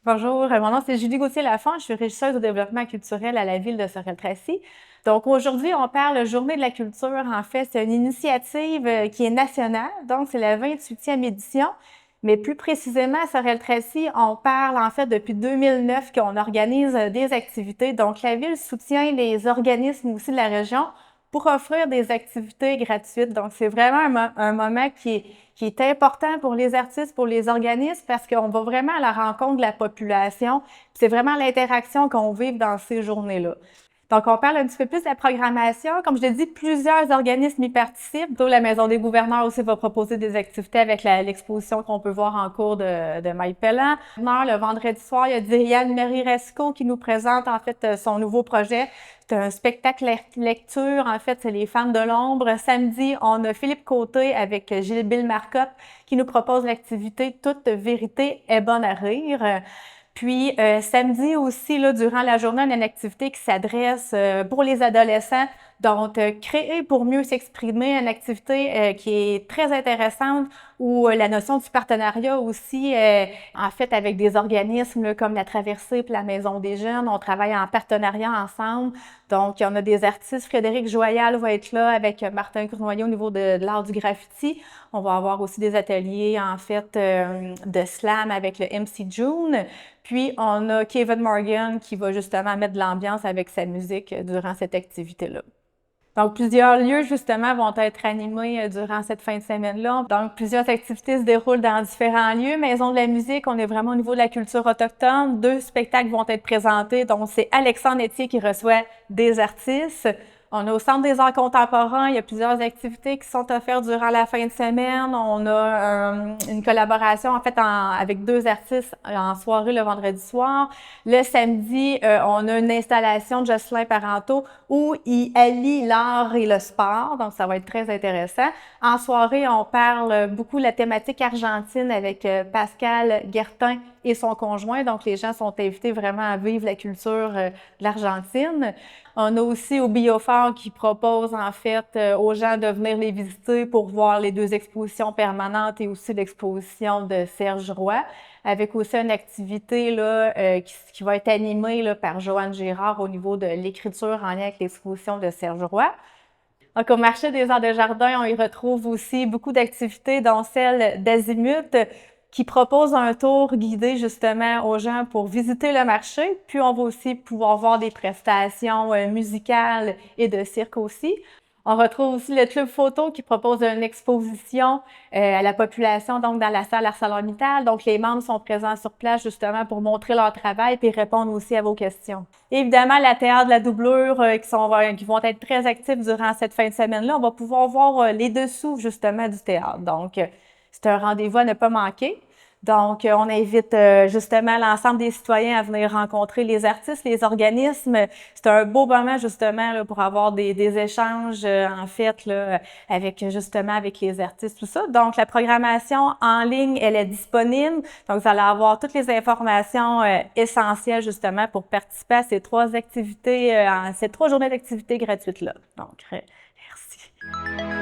Bonjour, mon nom c'est Julie Gauthier-Lafont, je suis régisseuse au développement culturel à la ville de Sorel-Tracy. Donc aujourd'hui, on parle Journée de la culture. En fait, c'est une initiative qui est nationale, donc c'est la 28e édition. Mais plus précisément, à Sorel-Tracy, on parle en fait depuis 2009 qu'on organise des activités. Donc la ville soutient les organismes aussi de la région pour offrir des activités gratuites. Donc c'est vraiment un moment qui est important pour les artistes, pour les organismes, parce qu'on va vraiment à la rencontre de la population. C'est vraiment l'interaction qu'on vive dans ces journées-là. Donc, on parle un petit peu plus de la programmation. Comme je l'ai dit, plusieurs organismes y participent. La Maison des gouverneurs aussi va proposer des activités avec l'exposition qu'on peut voir en cours de Mike Pellan. Le vendredi soir, il y a Diane Marie-Resco qui nous présente en fait son nouveau projet. C'est un spectacle lecture. En fait, c'est les femmes de l'ombre. Samedi, on a Philippe Côté avec Gilles Bill Marcotte qui nous propose l'activité Toute vérité est bonne à rire. Puis samedi aussi, là, durant la journée, on a une activité qui s'adresse pour les adolescents. Donc, créer pour mieux s'exprimer, une activité qui est très intéressante où la notion du partenariat aussi, en fait, avec des organismes là, comme la Traversée et la Maison des Jeunes, on travaille en partenariat ensemble. Donc, on a des artistes. Frédéric Joyal va être là avec Martin Cournoyer au niveau de l'art du graffiti. On va avoir aussi des ateliers, en fait, de slam avec le MC June. Puis, on a Kevin Morgan qui va justement mettre de l'ambiance avec sa musique durant cette activité-là. Donc, plusieurs lieux, justement, vont être animés durant cette fin de semaine-là. Donc, plusieurs activités se déroulent dans différents lieux. Maison de la musique, on est vraiment au niveau de la culture autochtone. 2 spectacles vont être présentés. Donc, c'est Alexandre Etier qui reçoit des artistes. On a au Centre des arts contemporains, il y a plusieurs activités qui sont offertes durant la fin de semaine. On a une collaboration en fait avec 2 artistes en soirée le vendredi soir. Le samedi, on a une installation de Jocelyn Parenteau où il allie l'art et le sport, donc ça va être très intéressant. En soirée, on parle beaucoup de la thématique argentine avec Pascal Guertin et son conjoint, donc les gens sont invités vraiment à vivre la culture de l'Argentine. On a aussi au Biophore qui propose en fait aux gens de venir les visiter pour voir les 2 expositions permanentes et aussi l'exposition de Serge Roy, avec aussi une activité là, qui va être animée là, par Joanne Girard au niveau de l'écriture en lien avec l'exposition de Serge Roy. Donc, au marché des arts de jardin, on y retrouve aussi beaucoup d'activités, dont celle d'Azimut, qui propose un tour guidé justement aux gens pour visiter le marché. Puis, on va aussi pouvoir voir des prestations musicales et de cirque aussi. On retrouve aussi le Club Photo qui propose une exposition à la population, donc dans la salle ArcelorMittal. Donc, les membres sont présents sur place justement pour montrer leur travail et répondre aussi à vos questions. Et évidemment, la théâtre de la doublure qui vont être très actifs durant cette fin de semaine-là. On va pouvoir voir les dessous justement du théâtre. Donc, c'est un rendez-vous à ne pas manquer. Donc, on invite justement l'ensemble des citoyens à venir rencontrer les artistes, les organismes. C'est un beau moment justement là, pour avoir des échanges en fait là, avec justement avec les artistes, tout ça. Donc, la programmation en ligne, elle est disponible. Donc, vous allez avoir toutes les informations essentielles justement pour participer à ces 3 activités, ces 3 journées d'activités gratuites là. Donc, merci.